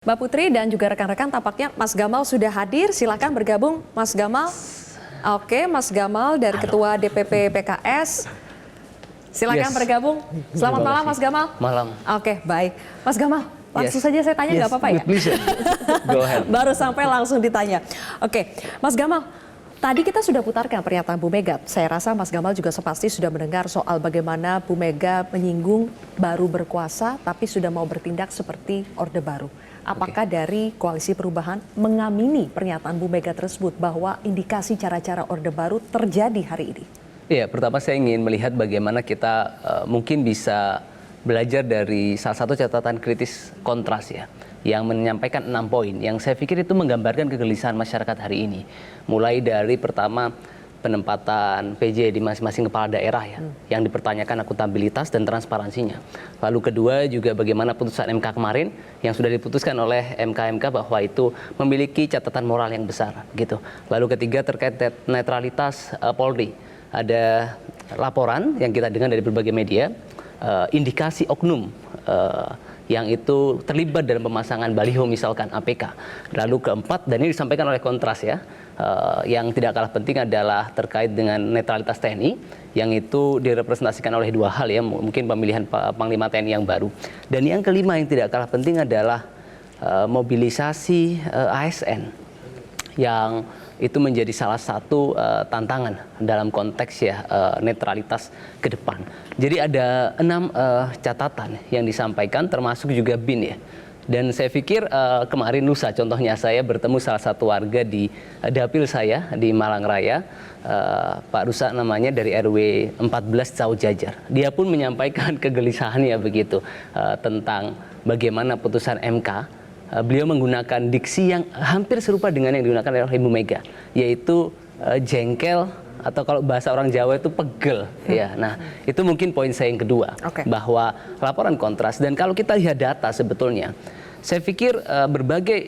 Mbak Putri dan juga rekan-rekan, tampaknya Mas Gamal sudah hadir. Silakan bergabung, Mas Gamal. Oke, Mas Gamal dari Ketua DPP PKS. Silakan bergabung. Selamat malam, Mas Gamal. Malam. Oke, baik. Mas Gamal, langsung saja saya tanya, nggak apa-apa ya? Please. Go ahead. Baru sampai langsung ditanya. Oke, Mas Gamal. Tadi kita sudah putarkan pernyataan Bu Mega. Saya rasa Mas Gamal juga pasti sudah mendengar soal bagaimana Bu Mega menyinggung baru berkuasa tapi sudah mau bertindak seperti Orde Baru. Apakah dari Koalisi Perubahan mengamini pernyataan Bu Mega tersebut bahwa indikasi cara-cara Orde Baru terjadi hari ini? Iya, pertama saya ingin melihat bagaimana kita mungkin bisa belajar dari salah satu catatan kritis Kontras ya, yang menyampaikan 6 poin yang saya pikir itu menggambarkan kegelisahan masyarakat hari ini. Mulai dari pertama penempatan PJ di masing-masing kepala daerah ya, yang dipertanyakan akuntabilitas dan transparansinya. Lalu kedua juga bagaimana putusan MK kemarin yang sudah diputuskan oleh MK bahwa itu memiliki catatan moral yang besar gitu. Lalu ketiga terkait netralitas Polri. Ada laporan yang kita dengar dari berbagai media, indikasi oknum yang itu terlibat dalam pemasangan baliho misalkan APK. Lalu keempat, dan ini disampaikan oleh Kontras ya, yang tidak kalah penting adalah terkait dengan netralitas TNI yang itu direpresentasikan oleh dua hal ya, mungkin pemilihan Panglima TNI yang baru. Dan yang kelima yang tidak kalah penting adalah mobilisasi ASN yang itu menjadi salah satu tantangan dalam konteks ya netralitas ke depan. Jadi ada 6 catatan yang disampaikan termasuk juga BIN ya. Dan saya pikir kemarin lusa contohnya saya bertemu salah satu warga di dapil saya di Malang Raya, Pak Rusa namanya, dari RW 14 Cau Jajar. Dia pun menyampaikan kegelisahannya begitu tentang bagaimana putusan MK. Beliau menggunakan diksi yang hampir serupa dengan yang digunakan oleh Ibu Mega, yaitu jengkel atau kalau bahasa orang Jawa itu pegel. Ya, nah itu mungkin poin saya yang kedua, bahwa laporan Kontras dan kalau kita lihat data sebetulnya, saya pikir berbagai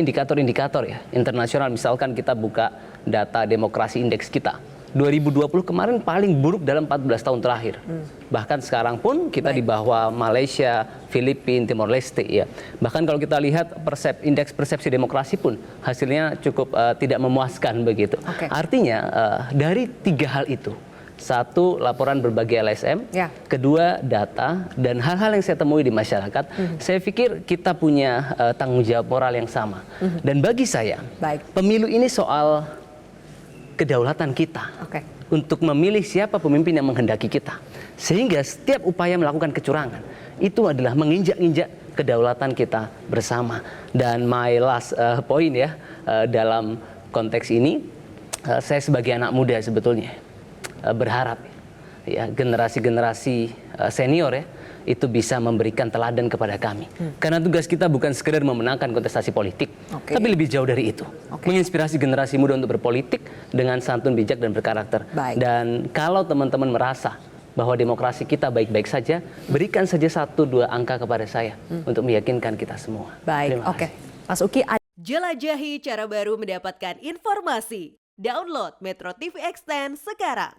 indikator-indikator ya internasional, misalkan kita buka data demokrasi indeks kita. 2020 kemarin paling buruk dalam 14 tahun terakhir. Bahkan sekarang pun kita di bawah Malaysia, Filipina, Timor Leste ya. Bahkan kalau kita lihat indeks persepsi demokrasi pun hasilnya cukup tidak memuaskan begitu. Artinya dari 3 hal itu, satu, laporan berbagai LSM, kedua, data, dan hal-hal yang saya temui di masyarakat, saya pikir kita punya tanggung jawab moral yang sama. Dan bagi saya, pemilu ini soal kedaulatan kita untuk memilih siapa pemimpin yang menghendaki kita. Sehingga setiap upaya melakukan kecurangan itu adalah menginjak-injak kedaulatan kita bersama. Dan my last point ya, dalam konteks ini, saya sebagai anak muda sebetulnya berharap ya generasi-generasi senior ya itu bisa memberikan teladan kepada kami. Karena tugas kita bukan sekedar memenangkan kontestasi politik, tapi lebih jauh dari itu. Menginspirasi generasi muda untuk berpolitik dengan santun, bijak, dan berkarakter. Dan kalau teman-teman merasa bahwa demokrasi kita baik-baik saja, berikan saja 1-2 angka kepada saya untuk meyakinkan kita semua. Mas Uki. Jelajahi cara baru mendapatkan informasi. Download Metro TV Extend sekarang.